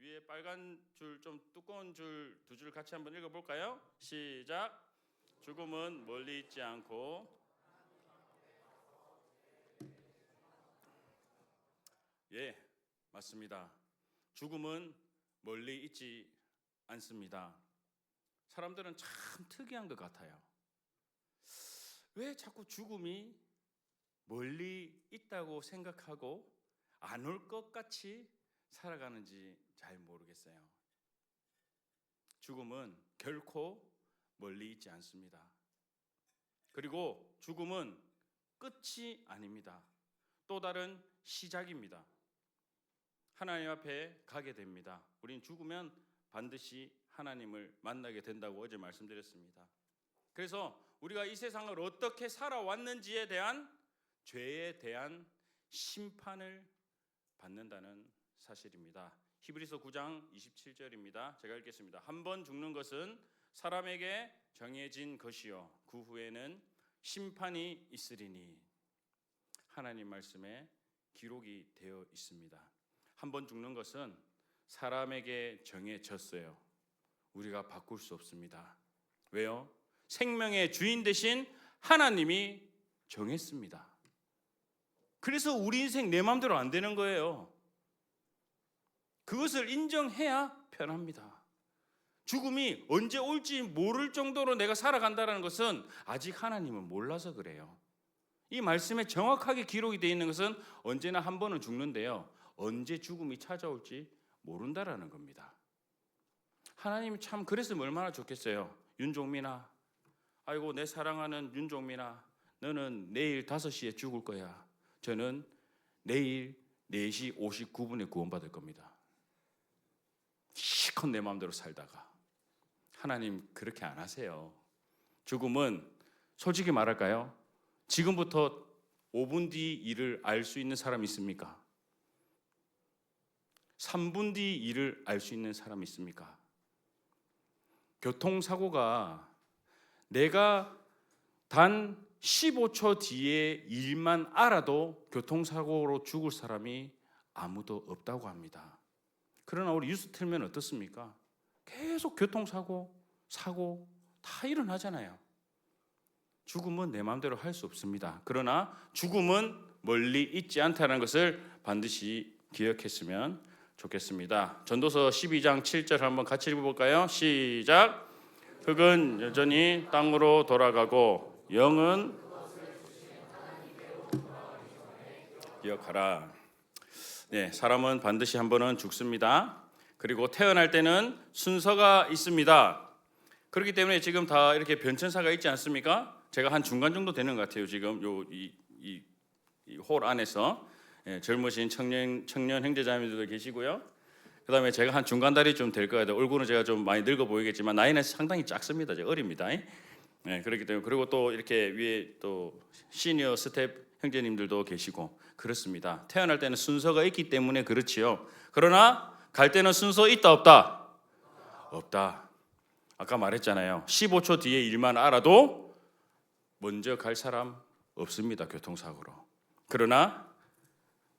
위에 빨간 줄 좀 두꺼운 줄 두 줄 같이 한번 읽어볼까요? 시작. 죽음은 멀리 있지 않고 예, 맞습니다. 죽음은 멀리 있지 않습니다. 사람들은 참 특이한 것 같아요. 왜 자꾸 죽음이 멀리 있다고 생각하고 안 올 것 같이 살아가는지 잘 모르겠어요. 죽음은 결코 멀리 있지 않습니다. 그리고 죽음은 끝이 아닙니다. 또 다른 시작입니다. 하나님 앞에 가게 됩니다. 우린 죽으면 반드시 하나님을 만나게 된다고 어제 말씀드렸습니다. 그래서 우리가 이 세상을 어떻게 살아왔는지에 대한 죄에 대한 심판을 받는다는 사실입니다. 히브리서 9장 27절입니다. 제가 읽겠습니다. 한 번 죽는 것은 사람에게 정해진 것이요 그 후에는 심판이 있으리니 하나님 말씀에 기록이 되어 있습니다. 한 번 죽는 것은 사람에게 정해졌어요. 우리가 바꿀 수 없습니다. 왜요? 생명의 주인 되신 하나님이 정했습니다. 그래서 우리 인생 내 마음대로 안 되는 거예요. 그것을 인정해야 편합니다. 죽음이 언제 올지 모를 정도로 내가 살아간다는 것은 아직 하나님은 몰라서 그래요. 이 말씀에 정확하게 기록이 되어 있는 것은 언제나 한 번은 죽는데요, 언제 죽음이 찾아올지 모른다라는 겁니다. 하나님이 참 그래서 얼마나 좋겠어요. 윤종민아, 아이고 내 사랑하는 윤종민아, 너는 내일 5시에 죽을 거야. 저는 내일 4시 59분에 구원받을 겁니다. 실컷 내 마음대로 살다가. 하나님 그렇게 안 하세요. 죽음은 솔직히 말할까요? 지금부터 5분 뒤 일을 알 수 있는 사람 있습니까? 3분 뒤 일을 알 수 있는 사람 있습니까? 교통사고가 내가 단 15초 뒤에 일만 알아도 교통사고로 죽을 사람이 아무도 없다고 합니다. 그러나 우리 뉴스 틀면 어떻습니까? 계속 교통사고, 사고 다 일어나잖아요. 죽음은 내 마음대로 할 수 없습니다. 그러나 죽음은 멀리 있지 않다는 것을 반드시 기억했으면 좋겠습니다. 전도서 12장 7절 한번 같이 읽어볼까요? 시작. 흙은 여전히 땅으로 돌아가고 영은 기억하라. 네, 사람은 반드시 한 번은 죽습니다. 그리고 태어날 때는 순서가 있습니다. 그렇기 때문에 지금 다 이렇게 변천사가 있지 않습니까? 제가 한 중간 정도 되는 것 같아요. 지금 이 홀 안에서 젊으신 청년 형제자매들도 계시고요. 그다음에 제가 한 중간 다리 좀 될 것 같아요. 얼굴은 제가 좀 많이 늙어 보이겠지만 나이는 상당히 작습니다. 제가 어립니다. 그렇기 때문에 그리고 또 이렇게 위에 또 시니어 스텝 형제님들도 계시고 그렇습니다. 태어날 때는 순서가 있기 때문에 그렇지요. 그러나 갈 때는 순서 있다 없다? 없다. 아까 말했잖아요. 15초 뒤에 일만 알아도 먼저 갈 사람 없습니다. 교통사고로. 그러나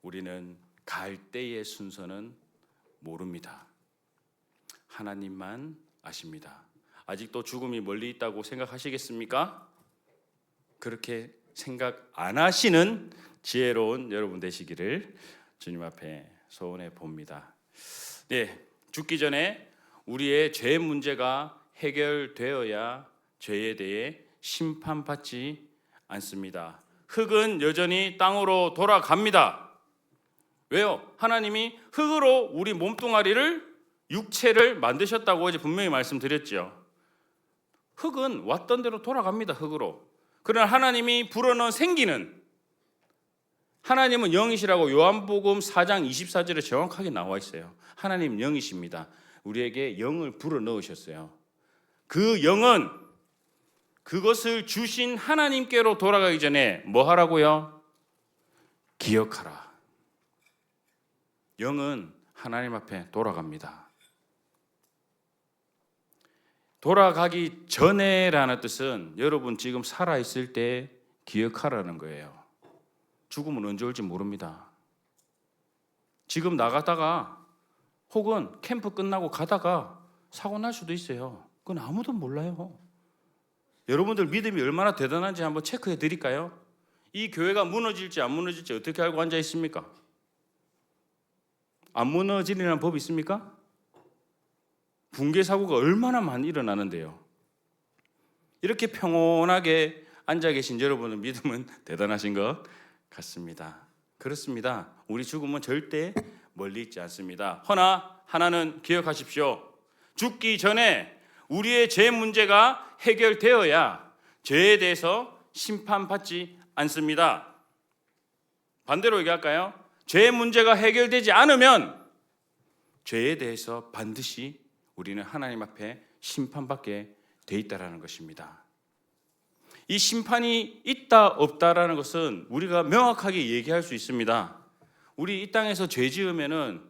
우리는 갈 때의 순서는 모릅니다. 하나님만 아십니다. 아직도 죽음이 멀리 있다고 생각하시겠습니까? 그렇게 생각 안 하시는 지혜로운 여러분 되시기를 주님 앞에 소원해 봅니다. 네, 죽기 전에 우리의 죄 문제가 해결되어야 죄에 대해 심판받지 않습니다. 흙은 여전히 땅으로 돌아갑니다. 왜요? 하나님이 흙으로 우리 몸뚱아리를 육체를 만드셨다고 어제 분명히 말씀드렸죠. 흙은 왔던 대로 돌아갑니다. 흙으로. 그러나 하나님이 불어넣은 생기는, 하나님은 영이시라고 요한복음 4장 24절에 정확하게 나와 있어요. 하나님 영이십니다. 우리에게 영을 불어넣으셨어요. 그 영은 그것을 주신 하나님께로 돌아가기 전에 뭐 하라고요? 기억하라. 영은 하나님 앞에 돌아갑니다. 돌아가기 전에라는 뜻은 여러분 지금 살아있을 때 기억하라는 거예요. 죽음은 언제 올지 모릅니다. 지금 나갔다가 혹은 캠프 끝나고 가다가 사고 날 수도 있어요. 그건 아무도 몰라요. 여러분들 믿음이 얼마나 대단한지 한번 체크해 드릴까요? 이 교회가 무너질지 안 무너질지 어떻게 알고 앉아 있습니까? 안 무너지리라는 법이 있습니까? 붕괴 사고가 얼마나 많이 일어나는데요. 이렇게 평온하게 앉아 계신 여러분의 믿음은 대단하신 것 같습니다. 그렇습니다. 우리 죽음은 절대 멀리 있지 않습니다. 허나 하나는 기억하십시오. 죽기 전에 우리의 죄 문제가 해결되어야 죄에 대해서 심판받지 않습니다. 반대로 얘기할까요? 죄 문제가 해결되지 않으면 죄에 대해서 반드시 우리는 하나님 앞에 심판받게 돼 있다라는 것입니다. 이 심판이 있다 없다라는 것은 우리가 명확하게 얘기할 수 있습니다. 우리 이 땅에서 죄 지으면은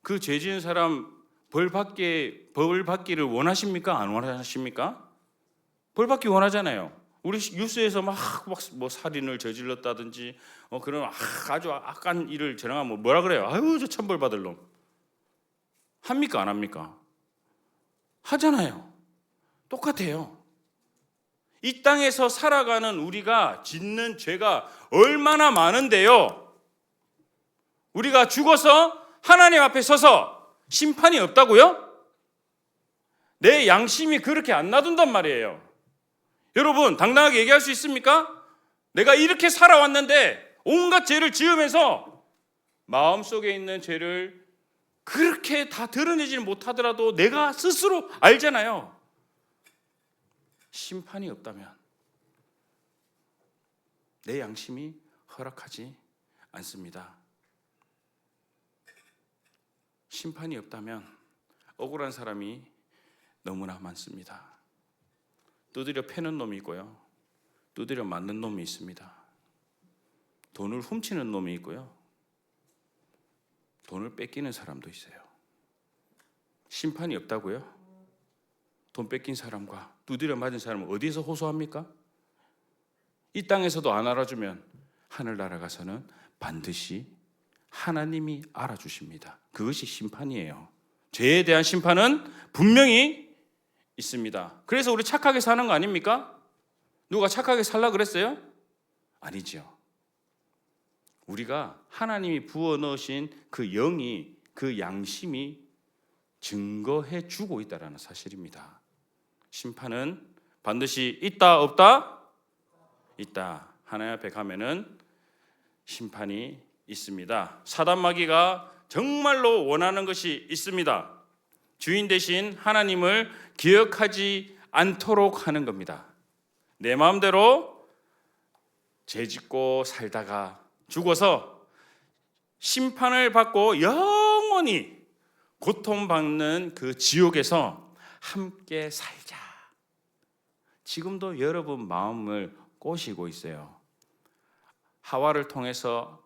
그 죄 지은 사람 벌 받기를 원하십니까? 안 원하십니까? 벌 받기 원하잖아요. 우리 뉴스에서 막 뭐 살인을 저질렀다든지 그런 아주 악한 일을 저랑하면 뭐라 그래요? 아유 저 천벌 받을 놈. 합니까? 안 합니까? 하잖아요. 똑같아요. 이 땅에서 살아가는 우리가 짓는 죄가 얼마나 많은데요. 우리가 죽어서 하나님 앞에 서서 심판이 없다고요? 내 양심이 그렇게 안 놔둔단 말이에요. 여러분 당당하게 얘기할 수 있습니까? 내가 이렇게 살아왔는데 온갖 죄를 지으면서 마음속에 있는 죄를 그렇게 다 드러내지는 못하더라도 내가 스스로 알잖아요. 심판이 없다면 내 양심이 허락하지 않습니다. 심판이 없다면 억울한 사람이 너무나 많습니다. 두드려 패는 놈이 있고요. 두드려 맞는 놈이 있습니다. 돈을 훔치는 놈이 있고요. 돈을 뺏기는 사람도 있어요. 심판이 없다고요? 돈 뺏긴 사람과 두드려 맞은 사람은 어디에서 호소합니까? 이 땅에서도 안 알아주면 하늘나라 가서는 반드시 하나님이 알아주십니다. 그것이 심판이에요. 죄에 대한 심판은 분명히 있습니다. 그래서 우리 착하게 사는 거 아닙니까? 누가 착하게 살라 그랬어요? 아니죠. 우리가 하나님이 부어 넣으신 그 영이, 그 양심이 증거해 주고 있다는 사실입니다. 심판은 반드시 있다 없다? 있다. 하나님 앞에 가면은 심판이 있습니다. 사단 마귀가 정말로 원하는 것이 있습니다. 주인 대신 하나님을 기억하지 않도록 하는 겁니다. 내 마음대로 죄짓고 살다가 죽어서 심판을 받고 영원히 고통받는 그 지옥에서 함께 살자. 지금도 여러분 마음을 꼬시고 있어요. 하와를 통해서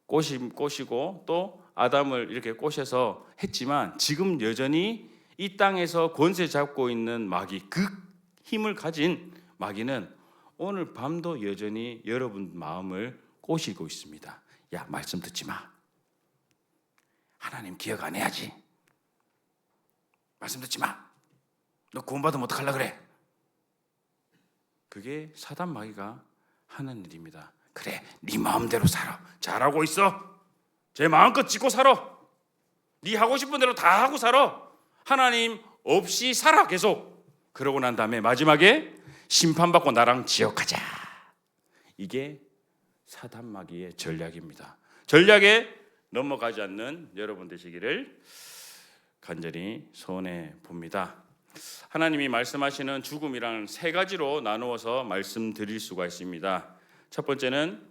꼬시고 또 아담을 이렇게 꼬셔서 했지만 지금 여전히 이 땅에서 권세 잡고 있는 마귀, 그 힘을 가진 마귀는 오늘 밤도 여전히 여러분 마음을 꼬시고 있습니다. 야, 말씀 듣지 마. 하나님 기억 안 해야지. 말씀 듣지 마. 너 구원받으면 어떡하려 그래? 그게 사단 마귀가 하는 일입니다. 그래, 네 마음대로 살아. 잘하고 있어. 제 마음껏 짓고 살아. 네 하고 싶은 대로 다 하고 살아. 하나님 없이 살아 계속. 그러고 난 다음에 마지막에 심판받고 나랑 지옥 가자. 이게 사단 마귀의 전략입니다. 전략에 넘어가지 않는 여러분 되시기를 간절히 소원해 봅니다. 하나님이 말씀하시는 죽음이란 세 가지로 나누어서 말씀드릴 수가 있습니다. 첫 번째는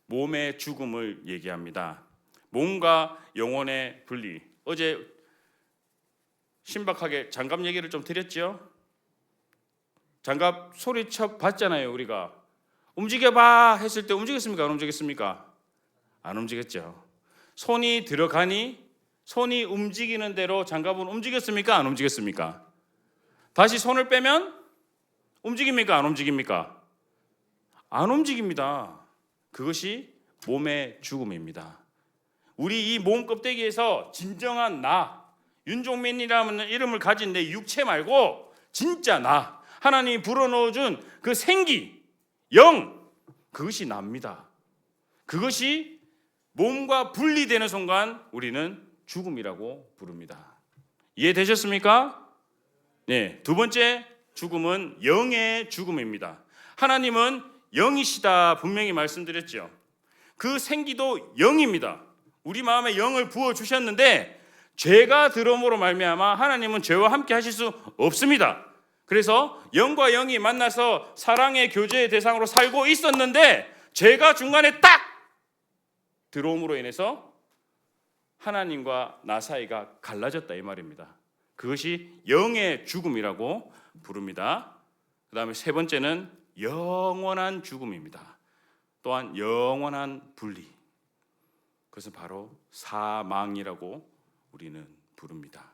몸의 죽음을 얘기합니다. 몸과 영혼의 분리. 어제 신박하게 장갑 얘기를 좀 드렸죠. 장갑 소리쳐 봤잖아요. 우리가 움직여봐 했을 때 움직였습니까? 안 움직였습니까? 안 움직였죠. 손이 들어가니 손이 움직이는 대로 장갑은 움직였습니까? 안 움직였습니까? 다시 손을 빼면 움직입니까? 안 움직입니까? 안 움직입니다. 그것이 몸의 죽음입니다. 우리 이 몸 껍데기에서 진정한 나, 윤종민이라는 이름을 가진 내 육체 말고 진짜 나, 하나님이 불어넣어준 그 생기, 영, 그것이 납니다. 그것이 몸과 분리되는 순간 우리는 죽음이라고 부릅니다. 이해되셨습니까? 네, 두 번째 죽음은 영의 죽음입니다. 하나님은 영이시다 분명히 말씀드렸죠. 그 생기도 영입니다. 우리 마음에 영을 부어 주셨는데 죄가 들어옴으로 말미암아 하나님은 죄와 함께 하실 수 없습니다. 그래서 영과 영이 만나서 사랑의 교제의 대상으로 살고 있었는데 죄가 중간에 딱 들어옴으로 인해서 하나님과 나 사이가 갈라졌다 이 말입니다. 그것이 영의 죽음이라고 부릅니다. 그 다음에 세 번째는 영원한 죽음입니다. 또한 영원한 분리. 그것은 바로 사망이라고 우리는 부릅니다.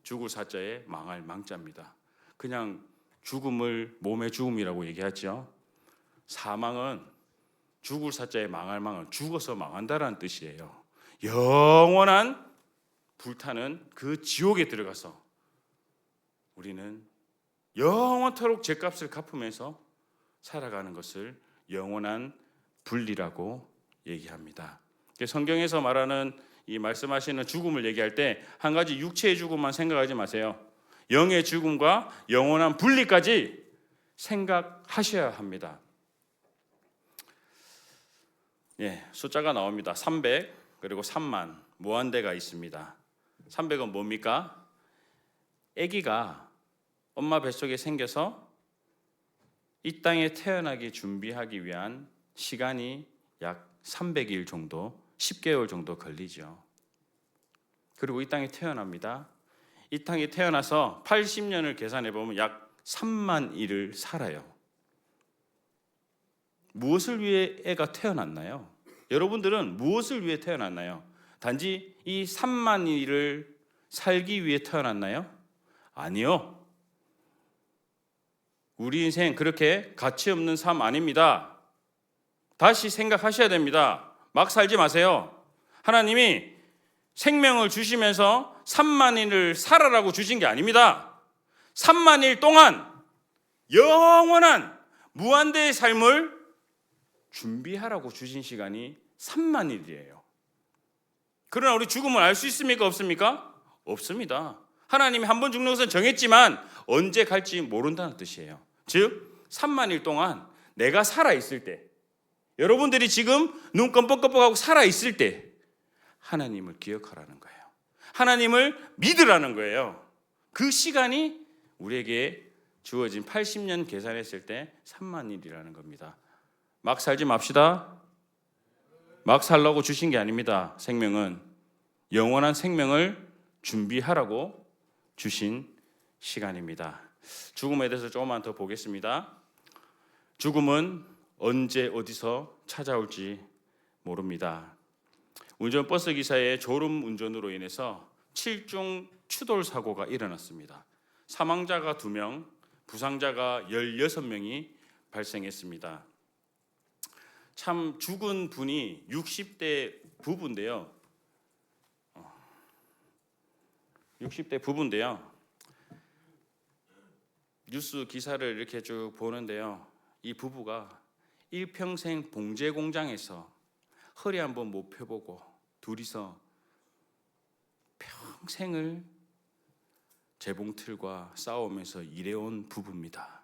죽을 사자에 망할 망자입니다. 그냥 죽음을 몸의 죽음이라고 얘기하죠. 사망은 죽을 사자에 망할 망은 죽어서 망한다라는 뜻이에요. 영원한 불타는 그 지옥에 들어가서 우리는 영원토록 죄값을 갚으면서 살아가는 것을 영원한 분리라고 얘기합니다. 성경에서 말하는 이 말씀하시는 죽음을 얘기할 때 한 가지 육체의 죽음만 생각하지 마세요. 영의 죽음과 영원한 분리까지 생각하셔야 합니다. 예, 숫자가 나옵니다. 300 그리고 3만 무한대가 있습니다. 300은 뭡니까? 아기가 엄마 뱃속에 생겨서 이 땅에 태어나기 준비하기 위한 시간이 약 300일 정도, 10개월 정도 걸리죠. 그리고 이 땅에 태어납니다. 이 땅에 태어나서 80년을 계산해 보면 약 3만 일을 살아요. 무엇을 위해 애가 태어났나요? 여러분들은 무엇을 위해 태어났나요? 단지 이 3만 일을 살기 위해 태어났나요? 아니요. 우리 인생 그렇게 가치 없는 삶 아닙니다. 다시 생각하셔야 됩니다. 막 살지 마세요. 하나님이 생명을 주시면서 3만 일을 살아라고 주신 게 아닙니다. 3만 일 동안 영원한 무한대의 삶을 준비하라고 주신 시간이 3만 일이에요. 그러나 우리 죽음을 알 수 있습니까? 없습니까? 없습니다. 하나님이 한 번 죽는 것은 정했지만 언제 갈지 모른다는 뜻이에요. 즉 3만 일 동안 내가 살아있을 때, 여러분들이 지금 눈 껌뻑껌뻑하고 살아있을 때 하나님을 기억하라는 거예요. 하나님을 믿으라는 거예요. 그 시간이 우리에게 주어진 80년 계산했을 때 3만 일이라는 겁니다. 막 살지 맙시다. 막 살라고 주신 게 아닙니다. 생명은 영원한 생명을 준비하라고 주신 시간입니다. 죽음에 대해서 조금만 더 보겠습니다. 죽음은 언제 어디서 찾아올지 모릅니다. 운전버스 기사의 졸음 운전으로 인해서 7중 추돌 사고가 일어났습니다. 사망자가 2명, 부상자가 16명이 발생했습니다. 참 죽은 분이 60대 부부인데요. 60대 부부인데요. 뉴스 기사를 이렇게 쭉 보는데요. 이 부부가 일평생 봉제 공장에서 허리 한번 못 펴보고 둘이서 평생을 재봉틀과 싸우면서 일해온 부부입니다.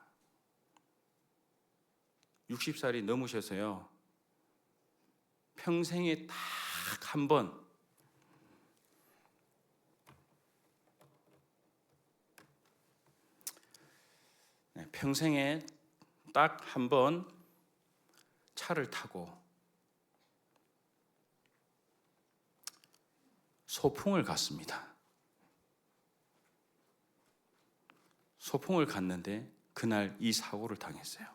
60살이 넘으셔서요. 평생에 딱 한 번 평생에 딱 한 번 차를 타고 소풍을 갔습니다. 소풍을 갔는데 그날 이 사고를 당했어요.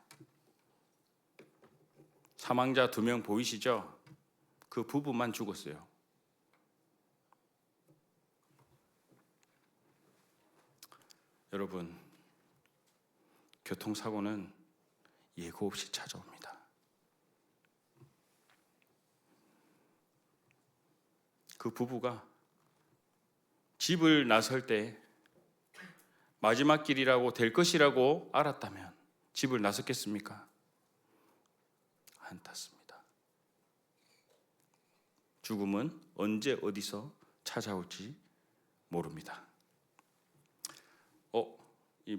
사망자 2명 보이시죠? 그 부부만 죽었어요. 여러분, 교통사고는 예고 없이 찾아옵니다. 그 부부가 집을 나설 때 마지막 길이라고 될 것이라고 알았다면 집을 나섰겠습니까? 안 탔습니다. 죽음은 언제 어디서 찾아올지 모릅니다. 이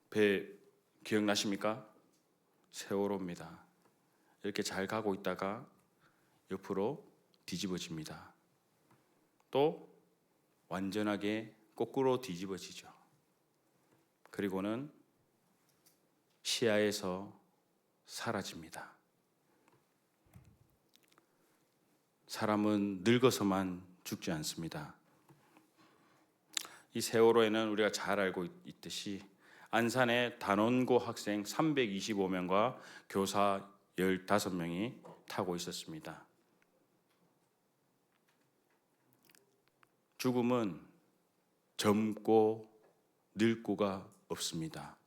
배 기억나십니까? 세월호입니다. 이렇게 잘 가고 있다가 옆으로 뒤집어집니다. 또 완전하게 거꾸로 뒤집어지죠. 그리고는 시야에서 사라집니다. 사람은 늙어서만 죽지 않습니다. 이 세월호에는 우리가 잘 알고 있듯이 안산의 단원고 학생 325명과 교사 15명이 타고 있었습니다. 죽음은 젊고 늙고가 없습니다.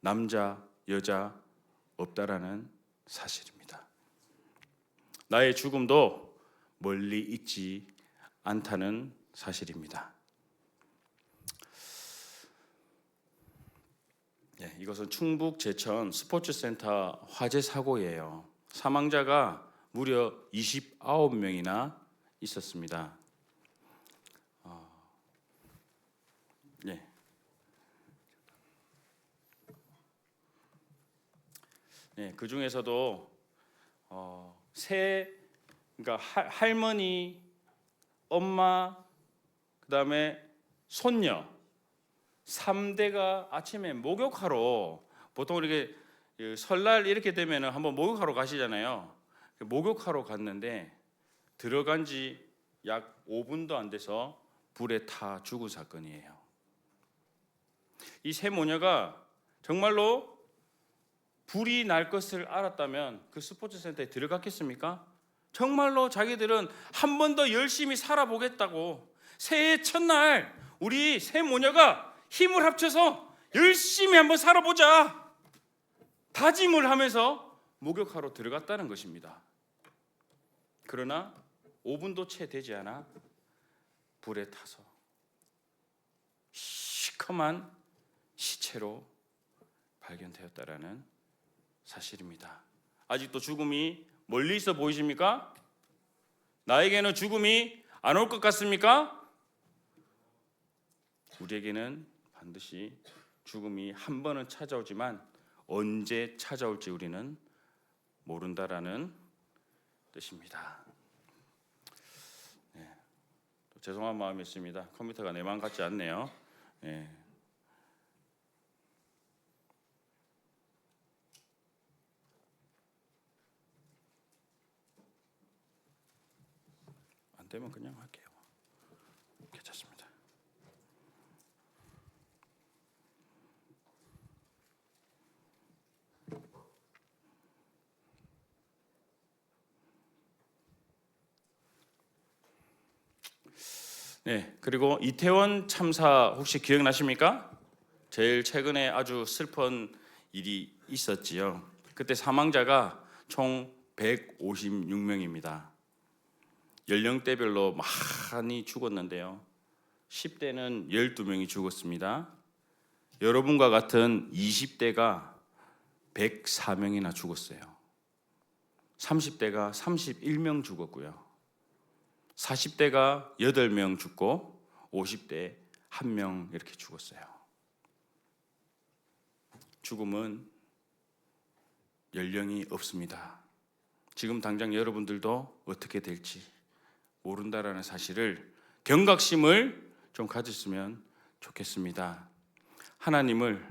남자, 여자 없다라는 사실입니다. 나의 죽음도 멀리 있지 않다는 사실입니다. 이것은 충북 제천 스포츠센터 화재 사고예요. 사망자가 무려 29명이나 있었습니다. 그 중에서도 그러니까 할머니, 엄마, 그다음에 손녀 3대가 아침에 목욕하러, 보통 이렇게 설날 이렇게 되면 한번 목욕하러 가시잖아요. 목욕하러 갔는데 들어간 지 약 5분도 안 돼서 불에 타 죽은 사건이에요. 이 세 모녀가 정말로 불이 날 것을 알았다면 그 스포츠센터에 들어갔겠습니까? 정말로 자기들은 한 번 더 열심히 살아보겠다고, 새해 첫날 우리 세 모녀가 힘을 합쳐서 열심히 한번 살아보자 다짐을 하면서 목욕하러 들어갔다는 것입니다. 그러나 5분도 채 되지 않아 불에 타서 시커먼 시체로 발견되었다라는 사실입니다. 아직도 죽음이 멀리 있어 보이십니까? 나에게는 죽음이 안 올 것 같습니까? 우리에게는 반드시 죽음이 한 번은 찾아오지만 언제 찾아올지 우리는 모른다라는 뜻입니다. 죄송한 마음이 있습니다. 컴퓨터가 내 마음 같지 않네요. 안 되면 그냥 할게요. 괜찮습니다. 그리고 이태원 참사 혹시 기억나십니까? 제일 최근에 아주 슬픈 일이 있었지요. 그때 사망자가 총 156명입니다. 연령대별로 많이 죽었는데요. 10대는 12명이 죽었습니다. 여러분과 같은 20대가 104명이나 죽었어요. 30대가 31명 죽었고요. 40대가 8명 죽고 50대 1명 이렇게 죽었어요. 죽음은 연령이 없습니다. 지금 당장 여러분들도 어떻게 될지 모른다라는 사실을, 경각심을 좀 가졌으면 좋겠습니다. 하나님을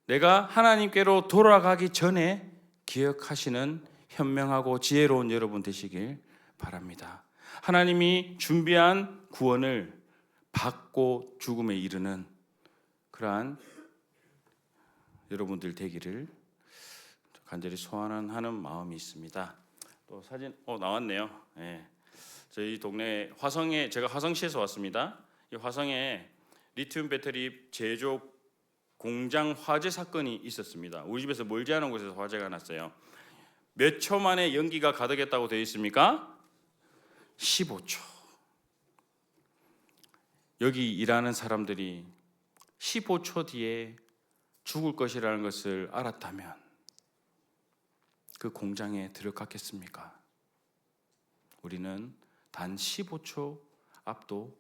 내가 하나님께로 돌아가기 전에 기억하시는 현명하고 지혜로운 여러분 되시길 바랍니다. 하나님이 준비한 구원을 받고 죽음에 이르는 그러한 여러분들 되기를 간절히 소원하는 마음이 있습니다. 또 사진 나왔네요. 저희 동네 화성에, 제가 화성시에서 왔습니다. 이 화성에 리튬 배터리 제조 공장 화재 사건이 있었습니다. 우리 집에서 멀지 않은 곳에서 화재가 났어요. 몇 초 만에 연기가 가득했다고 되어 있습니까? 15초. 여기 일하는 사람들이 15초 뒤에 죽을 것이라는 것을 알았다면 그 공장에 들어갔겠습니까? 우리는 단 15초 앞도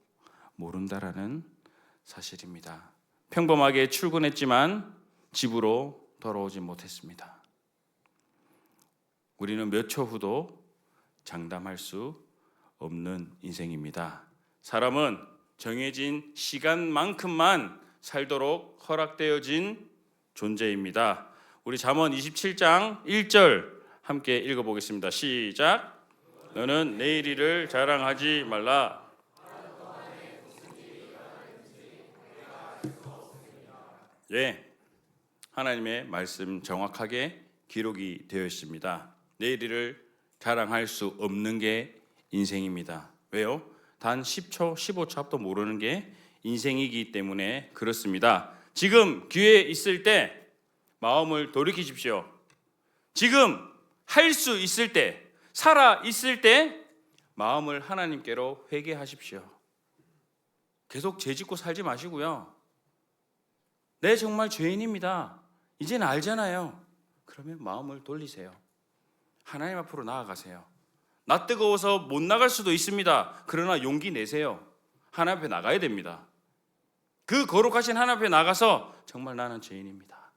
모른다라는 사실입니다. 평범하게 출근했지만 집으로 돌아오지 못했습니다. 우리는 몇 초 후도 장담할 수 없는 인생입니다. 사람은 정해진 시간만큼만 살도록 허락되어진 존재입니다. 우리 잠언 27장 1절 함께 읽어보겠습니다. 시작. 너는 내일 일을 자랑하지 말라. 예, 하나님의 말씀 정확하게 기록이 되어 있습니다. 내일 일을 자랑할 수 없는 게 인생입니다. 왜요? 단 10초, 15초 앞도 모르는 게 인생이기 때문에 그렇습니다. 지금 기회 있을 때 마음을 돌이키십시오. 지금 할 수 있을 때, 살아 있을 때 마음을 하나님께로 회개하십시오. 계속 죄짓고 살지 마시고요. 네, 정말 죄인입니다. 이제는 알잖아요. 그러면 마음을 돌리세요. 하나님 앞으로 나아가세요. 나 뜨거워서 못 나갈 수도 있습니다. 그러나 용기 내세요. 하나님 앞에 나가야 됩니다. 그 거룩하신 하나님 앞에 나가서 정말 나는 죄인입니다.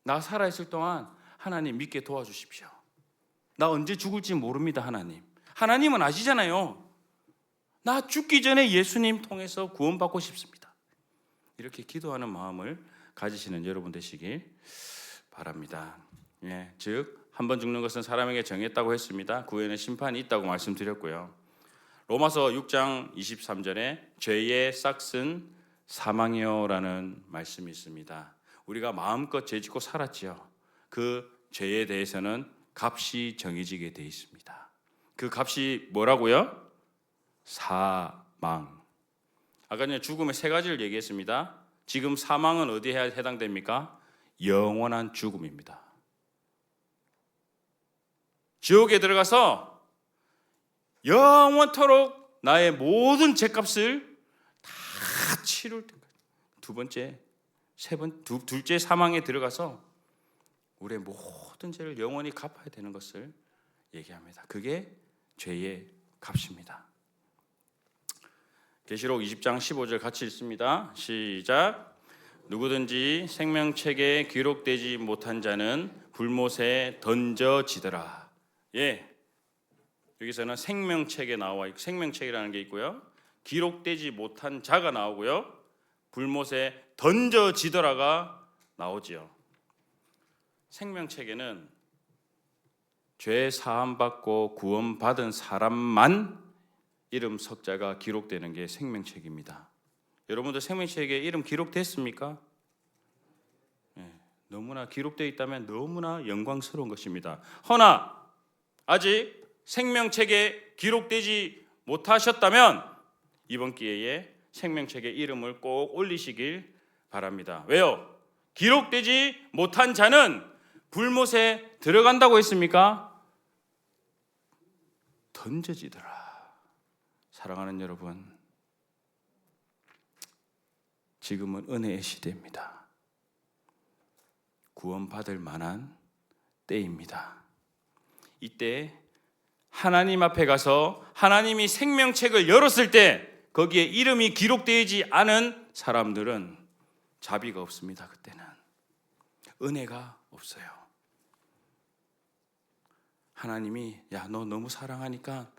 나 살아있을 동안 하나님 믿게 도와주십시오. 나 언제 죽을지 모릅니다. 하나님은 아시잖아요. 나 죽기 전에 예수님 통해서 구원받고 싶습니다. 이렇게 기도하는 마음을 가지시는 여러분 되시길 바랍니다. 예, 즉 한 번 죽는 것은 사람에게 정했다고 했습니다. 그 후에는 심판이 있다고 말씀드렸고요. 로마서 6장 23절에 죄의 싹은 사망이요라는 말씀이 있습니다. 우리가 마음껏 죄짓고 살았지요. 그 죄에 대해서는 값이 정해지게 돼 있습니다. 그 값이 뭐라고요? 사망. 아까 전에 죽음의 세 가지를 얘기했습니다. 지금 사망은 어디에 해당됩니까? 영원한 죽음입니다. 지옥에 들어가서 영원토록 나의 모든 죄값을 다 치룰 때까지. 두 번째, 둘째 사망에 들어가서 우리의 모든 죄를 영원히 갚아야 되는 것을 얘기합니다. 그게 죄의 값입니다. 계시록 20장 15절 같이 읽습니다. 시작. 누구든지 생명책에 기록되지 못한 자는 불못에 던져지더라. 예, 여기서는 생명책에 나와 있고, 생명책이라는 게 있고요, 기록되지 못한 자가 나오고요, 불못에 던져지더라가 나오지요. 생명책에는 죄 사함 받고 구원 받은 사람만 이름 석자가 기록되는 게 생명책입니다. 여러분들 생명책에 이름 기록됐습니까? 네, 너무나 기록되어 있다면 너무나 영광스러운 것입니다. 허나 아직 생명책에 기록되지 못하셨다면 이번 기회에 생명책에 이름을 꼭 올리시길 바랍니다. 왜요? 기록되지 못한 자는 불못에 들어간다고 했습니까? 던져지더라. 사랑하는 여러분, 지금은 은혜의 시대입니다. 구원받을 만한 때입니다. 이때 하나님 앞에 가서 하나님이 생명책을 열었을 때 거기에 이름이 기록되지 않은 사람들은 자비가 없습니다. 그때는 은혜가 없어요. 하나님이 야, 너 너무 사랑하니까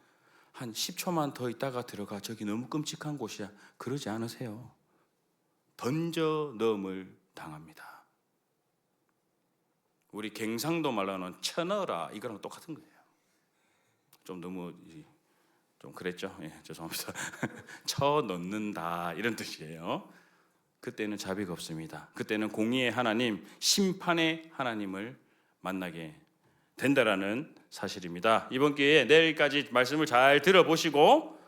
한 10초만 더 있다가 들어가. 저기 너무 끔찍한 곳이야. 그러지 않으세요. 던져 넣음을 당합니다. 우리 경상도 말로는 쳐넣어라 이거랑 똑같은 거예요. 좀 너무 좀 그랬죠? 예, 죄송합니다. 쳐넣는다 이런 뜻이에요. 그때는 자비가 없습니다. 그때는 공의의 하나님, 심판의 하나님을 만나게 된다라는 사실입니다. 이번 기회에 내일까지 말씀을 잘 들어보시고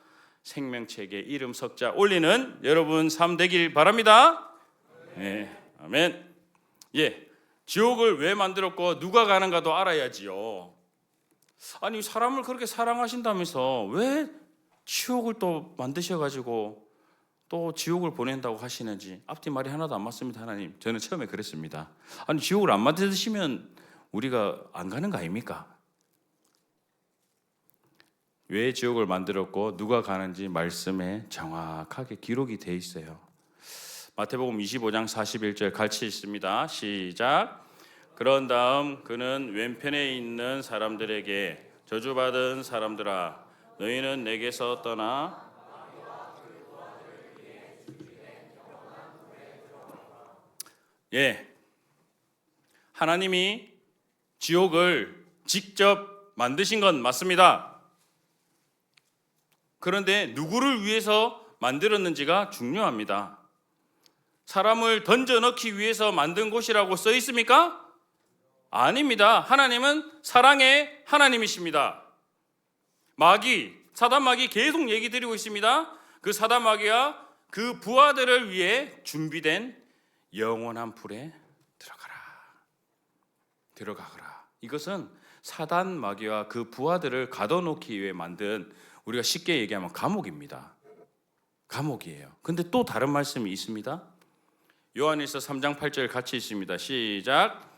생명책에 이름 석자 올리는 여러분 삶 되길 바랍니다. 네, 아멘. 예, 지옥을 왜 만들었고 누가 가는가도 알아야지요. 아니 사람을 그렇게 사랑하신다면서 왜 지옥을 또 만드셔가지고 또 지옥을 보낸다고 하시는지 앞뒤 말이 하나도 안 맞습니다. 하나님, 저는 처음에 그랬습니다. 아니 지옥을 안 만드시면 우리가 안 가는 거 아닙니까? 왜 지옥을 만들었고 누가 가는지 말씀에 정확하게 기록이 돼 있어요. 마태복음 25장 41절 같이 읽습니다. 시작. 그런 다음 그는 왼편에 있는 사람들에게 저주받은 사람들아, 너희는 내게서 떠나 하나님이 지옥을 직접 만드신 건 맞습니다. 그런데 누구를 위해서 만들었는지가 중요합니다. 사람을 던져 넣기 위해서 만든 곳이라고 써 있습니까? 아닙니다. 하나님은 사랑의 하나님이십니다. 사단 마귀 계속 얘기 드리고 있습니다. 그 사단 마귀와 그 부하들을 위해 준비된 영원한 불에 들어가거라. 이것은 사단 마귀와 그 부하들을 가둬놓기 위해 만든, 우리가 쉽게 얘기하면 감옥입니다. 감옥이에요. 근데 또 다른 말씀이 있습니다. 요한일서 3장 8절 같이 있습니다. 시작.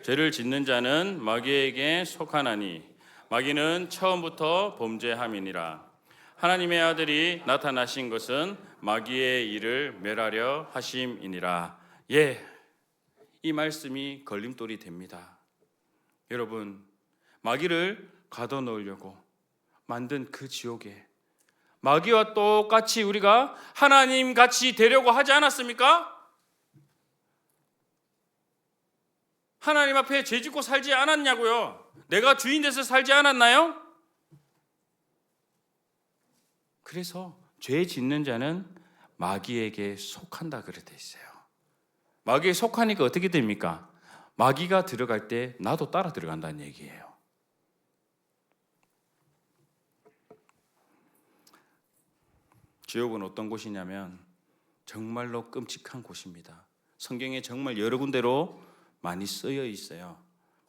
죄를 짓는 자는 마귀에게 속하나니 마귀는 처음부터 범죄함이니라. 하나님의 아들이 나타나신 것은 마귀의 일을 멸하려 하심이니라. 이 말씀이 걸림돌이 됩니다. 여러분, 마귀를 가둬놓으려고 만든 그 지옥에 마귀와 똑같이 우리가 하나님 같이 되려고 하지 않았습니까? 하나님 앞에 죄 짓고 살지 않았냐고요? 내가 주인 돼서 살지 않았나요? 그래서 죄 짓는 자는 마귀에게 속한다 그래 돼 있어요. 마귀에 속하니까 어떻게 됩니까? 마귀가 들어갈 때 나도 따라 들어간다는 얘기예요. 지옥은 어떤 곳이냐면 정말로 끔찍한 곳입니다. 성경에 정말 여러 군데로 많이 쓰여 있어요.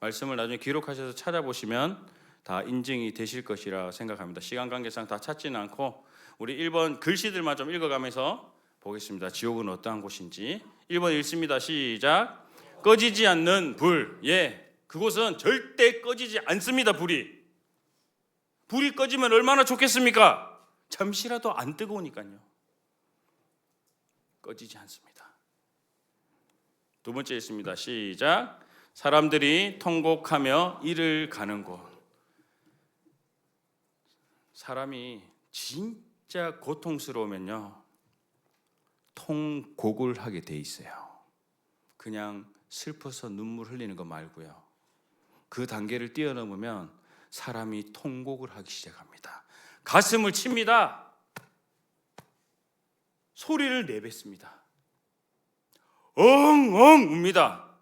말씀을 나중에 기록하셔서 찾아보시면 다 인증이 되실 것이라 생각합니다. 시간 관계상 다 찾지는 않고 우리 1번 글씨들만 좀 읽어가면서 보겠습니다. 지옥은 어떠한 곳인지. 1번 읽습니다. 시작. 꺼지지 않는 불. 그곳은 절대 꺼지지 않습니다. 불이 꺼지면 얼마나 좋겠습니까? 잠시라도 안 뜨거우니까요. 꺼지지 않습니다. 두 번째 있습니다. 시작. 사람들이 통곡하며 이를 가는 곳. 사람이 진짜 고통스러우면요, 통곡을 하게 돼 있어요. 그냥 슬퍼서 눈물 흘리는 거 말고요. 그 단계를 뛰어넘으면 사람이 통곡을 하기 시작합니다. 가슴을 칩니다. 소리를 내뱉습니다. 엉엉 웁니다.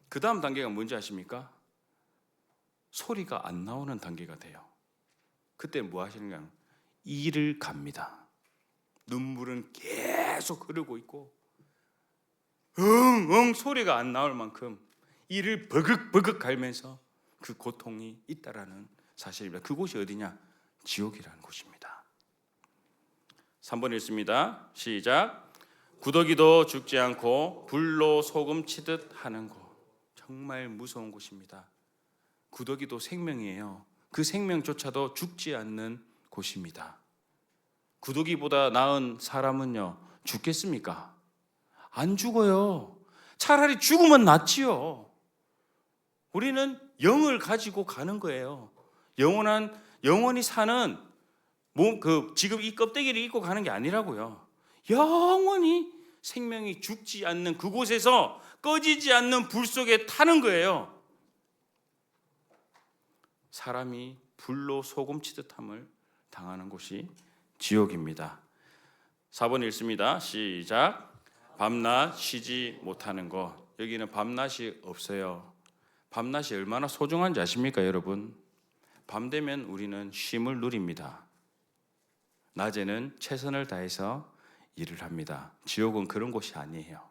그 다음 단계가 뭔지 아십니까? 소리가 안 나오는 단계가 돼요. 그때 뭐 하시는가? 이를 갑니다. 눈물은 계속 흐르고 있고 엉엉 소리가 안 나올 만큼 이를 버극버극 갈면서 그 고통이 있다라는 사실입니다. 그곳이 어디냐? 지옥이라는 곳입니다. 3번 읽습니다. 시작. 구더기도 죽지 않고 불로 소금 치듯 하는 곳. 정말 무서운 곳입니다. 구더기도 생명이에요. 그 생명조차도 죽지 않는 곳입니다. 구더기보다 나은 사람은요, 죽겠습니까? 안 죽어요. 차라리 죽으면 낫지요. 우리는 영을 가지고 가는 거예요. 영원히 사는 지금 이 껍데기를 입고 가는 게 아니라고요. 영원히 생명이 죽지 않는 그곳에서 꺼지지 않는 불 속에 타는 거예요. 사람이 불로 소금 치듯함을 당하는 곳이 지옥입니다. 4번 읽습니다. 시작. 밤낮 쉬지 못하는 곳. 여기는 밤낮이 없어요. 밤낮이 얼마나 소중한지 아십니까, 여러분? 밤 되면 우리는 쉼을 누립니다. 낮에는 최선을 다해서 일을 합니다. 지옥은 그런 곳이 아니에요.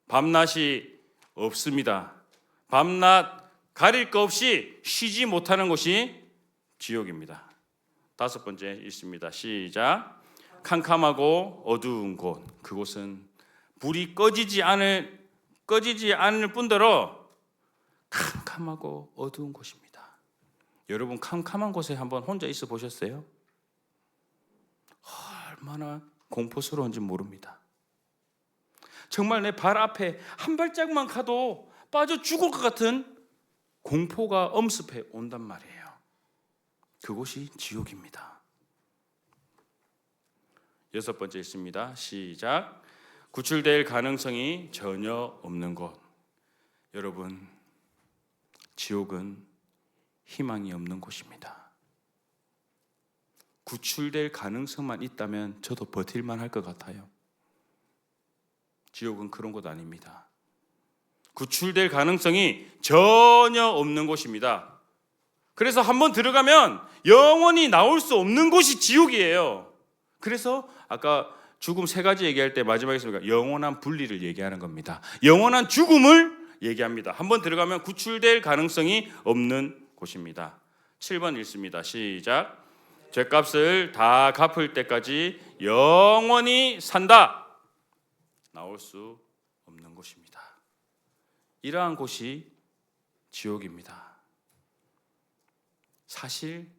밤낮이 없습니다. 밤낮 가릴 것 없이 쉬지 못하는 곳이 지옥입니다. 5번째 있습니다. 시작. 캄캄하고 어두운 곳. 그곳은 불이 꺼지지 않을 뿐더러 캄캄하고 어두운 곳입니다. 여러분 캄캄한 곳에 한번 혼자 있어 보셨어요? 얼마나 공포스러운지 모릅니다. 정말 내 발 앞에 한 발짝만 가도 빠져 죽을 것 같은 공포가 엄습해 온단 말이에요. 그곳이 지옥입니다. 6번째 있습니다. 시작. 구출될 가능성이 전혀 없는 곳. 여러분, 지옥은 희망이 없는 곳입니다. 구출될 가능성만 있다면 저도 버틸만 할 것 같아요. 지옥은 그런 곳 아닙니다. 구출될 가능성이 전혀 없는 곳입니다. 그래서 한번 들어가면 영원히 나올 수 없는 곳이 지옥이에요. 그래서 아까 죽음 3가지 얘기할 때 마지막에 있습니다. 영원한 분리를 얘기하는 겁니다. 영원한 죽음을 얘기합니다. 한번 들어가면 구출될 가능성이 없는 곳입니다. 7번 읽습니다. 시작. 죄값을 다 갚을 때까지 영원히 산다. 나올 수 없는 곳입니다. 이러한 곳이 지옥입니다. 사실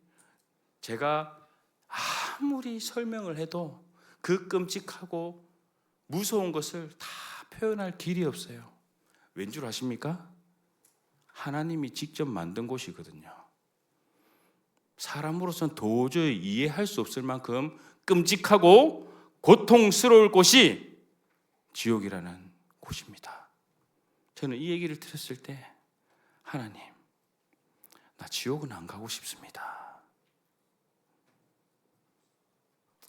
제가 아무리 설명을 해도 그 끔찍하고 무서운 것을 다 표현할 길이 없어요. 왠 줄 아십니까? 하나님이 직접 만든 곳이거든요. 사람으로서는 도저히 이해할 수 없을 만큼 끔찍하고 고통스러울 곳이 지옥이라는 곳입니다. 저는 이 얘기를 들었을 때 하나님, 나 지옥은 안 가고 싶습니다.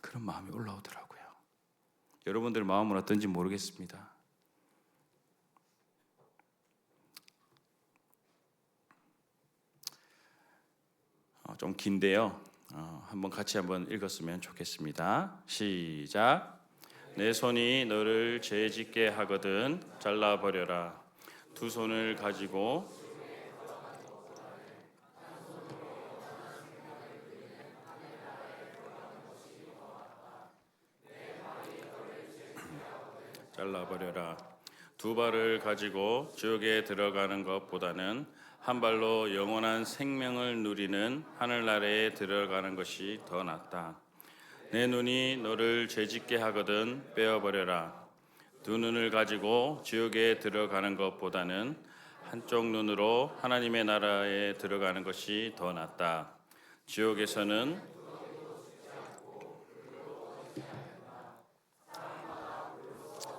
그런 마음이 올라오더라고요. 여러분들 마음은 어떤지 모르겠습니다. 좀 긴데요. 같이 한번 읽었으면 좋겠습니다. 시작. 내 손이 너를 죄짓게 하거든 잘라버려라. 두 손을 가지고 잘라버려라. 두 발을 가지고 지옥에 들어가는 것보다는 한 발로 영원한 생명을 누리는 하늘나라에 들어가는 것이 더 낫다. 내 눈이 너를 죄짓게 하거든 빼어버려라. 두 눈을 가지고 지옥에 들어가는 것보다는 한쪽 눈으로 하나님의 나라에 들어가는 것이 더 낫다. 지옥에서는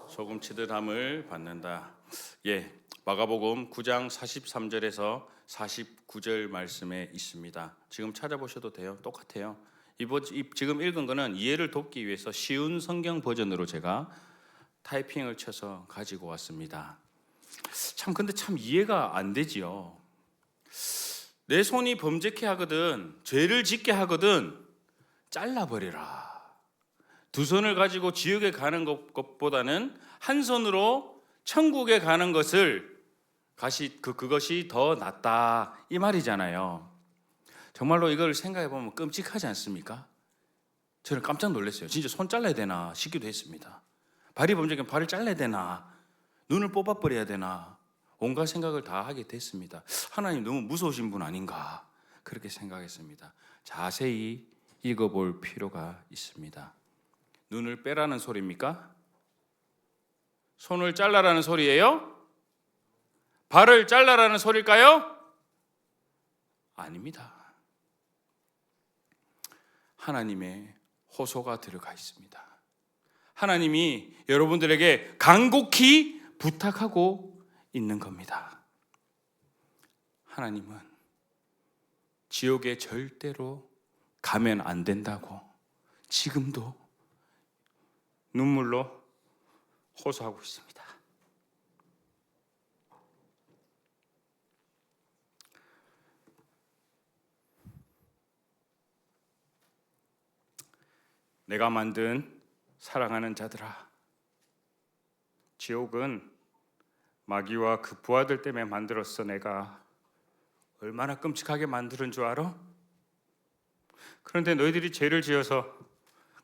소금치듯 함을 받는다. 마가복음 9장 43절에서 49절 말씀에 있습니다. 지금 찾아보셔도 돼요. 똑같아요. 지금 읽은 거는 이해를 돕기 위해서 쉬운 성경 버전으로 제가 타이핑을 쳐서 가지고 왔습니다. 근데 이해가 안 되지요. 내 손이 범죄케 하거든, 죄를 짓게 하거든 잘라버리라. 두 손을 가지고 지옥에 가는 것보다는 한 손으로 천국에 가는 것을 그것이 더 낫다 이 말이잖아요. 정말로 이걸 생각해 보면 끔찍하지 않습니까? 저는 깜짝 놀랐어요. 진짜 손 잘라야 되나 싶기도 했습니다. 발이 범죄면 발을 잘라야 되나, 눈을 뽑아버려야 되나, 온갖 생각을 다 하게 됐습니다. 하나님 너무 무서우신 분 아닌가 그렇게 생각했습니다. 자세히 읽어볼 필요가 있습니다. 눈을 빼라는 소리입니까? 손을 잘라라는 소리예요? 발을 잘라라는 소리일까요? 아닙니다. 하나님의 호소가 들어가 있습니다. 하나님이 여러분들에게 간곡히 부탁하고 있는 겁니다. 하나님은 지옥에 절대로 가면 안 된다고 지금도 눈물로 호소하고 있습니다. 내가 만든 사랑하는 자들아, 지옥은 마귀와 그 부하들 때문에 만들었어. 내가 얼마나 끔찍하게 만드는 줄 알아? 그런데 너희들이 죄를 지어서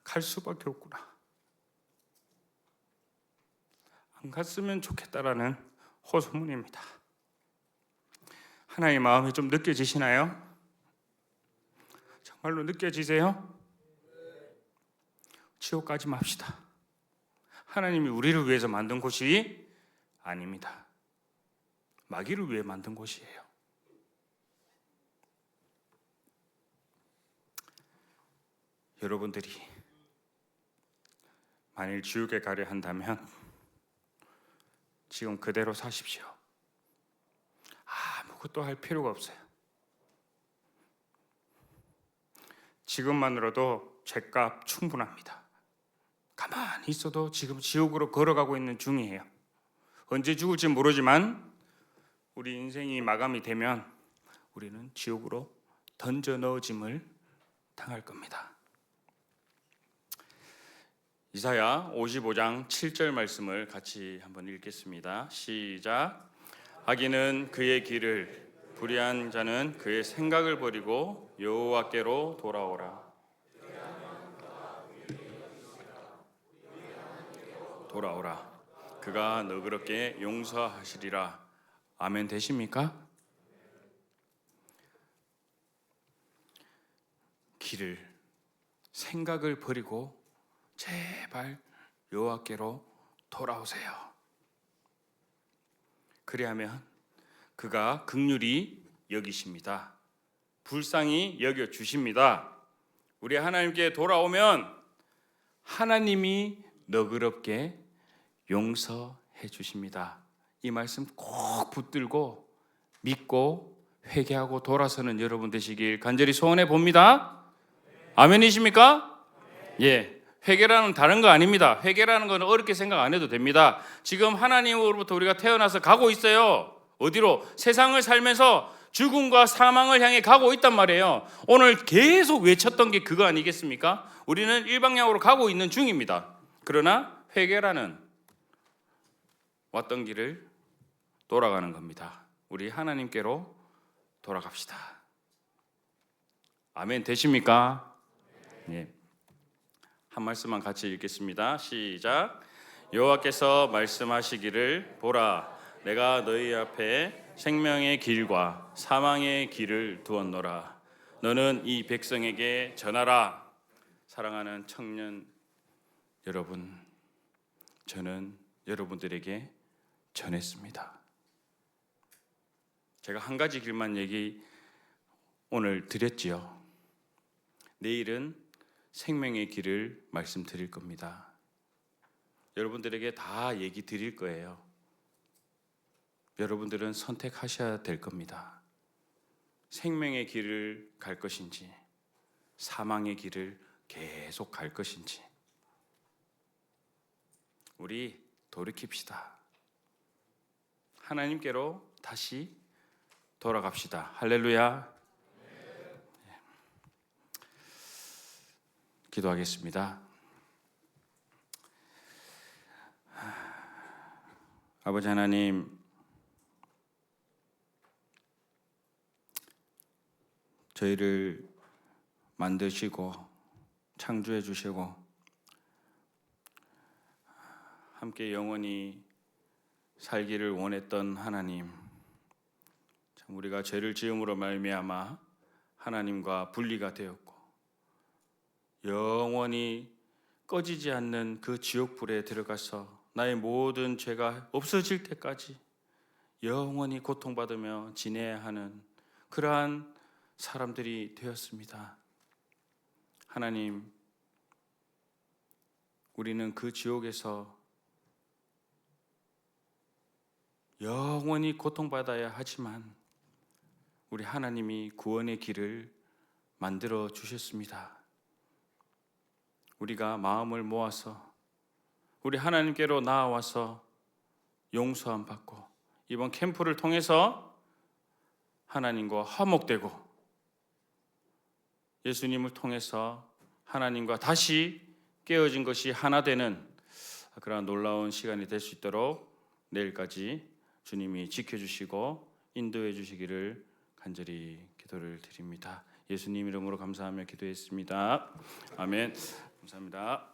갈 수밖에 없구나. 안 갔으면 좋겠다라는 호소문입니다. 하나님의 마음이 좀 느껴지시나요? 정말로 느껴지세요? 지옥 가지 맙시다. 하나님이 우리를 위해서 만든 곳이 아닙니다. 마귀를 위해 만든 곳이에요. 여러분들이 만일 지옥에 가려 한다면 지금 그대로 사십시오. 아무것도 할 필요가 없어요. 지금만으로도 죄값 충분합니다. 가만히 있어도 지금 지옥으로 걸어가고 있는 중이에요. 언제 죽을지 모르지만 우리 인생이 마감이 되면 우리는 지옥으로 던져 넣어짐을 당할 겁니다. 이사야 55장 7절 말씀을 같이 한번 읽겠습니다. 시작. 악인은 그의 길을, 불의한 자는 그의 생각을 버리고 여호와께로 돌아오라. 돌아오라. 그가 너그럽게 용서하시리라. 아멘 되십니까? 길을, 생각을 버리고 제발 여호와께로 돌아오세요. 그리하면 그가 긍휼히 여기십니다. 불쌍히 여겨 주십니다. 우리 하나님께 돌아오면 하나님이 너그럽게 용서해 주십니다. 이 말씀 꼭 붙들고 믿고 회개하고 돌아서는 여러분 되시길 간절히 소원해 봅니다. 아멘이십니까? 예. 회개라는 다른 거 아닙니다. 회개라는 건 어렵게 생각 안 해도 됩니다. 지금 하나님으로부터 우리가 태어나서 가고 있어요. 어디로? 세상을 살면서 죽음과 사망을 향해 가고 있단 말이에요. 오늘 계속 외쳤던 게 그거 아니겠습니까? 우리는 일방향으로 가고 있는 중입니다. 그러나 회개라는 왔던 길을 돌아가는 겁니다. 우리 하나님께로 돌아갑시다. 아멘 되십니까? 예. 한 말씀만 같이 읽겠습니다. 시작. 여호와께서 말씀하시기를 보라, 내가 너희 앞에 생명의 길과 사망의 길을 두었노라. 너는 이 백성에게 전하라. 사랑하는 청년 여러분, 저는 여러분들에게 전했습니다. 제가 한 가지 길만 오늘 드렸지요. 내일은 생명의 길을 말씀드릴 겁니다. 여러분들에게 다 얘기 드릴 거예요. 여러분들은 선택하셔야 될 겁니다. 생명의 길을 갈 것인지 사망의 길을 계속 갈 것인지. 우리 돌이킵시다. 하나님께로 다시 돌아갑시다. 할렐루야. 기도하겠습니다. 아버지 하나님, 저희를 만드시고 창조해 주시고 함께 영원히 살기를 원했던 하나님, 참 우리가 죄를 지음으로 말미암아 하나님과 분리가 되었고 영원히 꺼지지 않는 그 지옥불에 들어가서 나의 모든 죄가 없어질 때까지 영원히 고통받으며 지내야 하는 그러한 사람들이 되었습니다. 하나님, 우리는 그 지옥에서 영원히 고통받아야 하지만 우리 하나님이 구원의 길을 만들어 주셨습니다. 우리가 마음을 모아서 우리 하나님께로 나아와서 용서함 받고 이번 캠프를 통해서 하나님과 화목되고 예수님을 통해서 하나님과 다시 깨어진 것이 하나 되는 그러한 놀라운 시간이 될 수 있도록 내일까지 주님이 지켜주시고 인도해 주시기를 간절히 간절히 기도를 드립니다. 예수님 이름으로 감사하며 기도했습니다. 아멘. 감사합니다.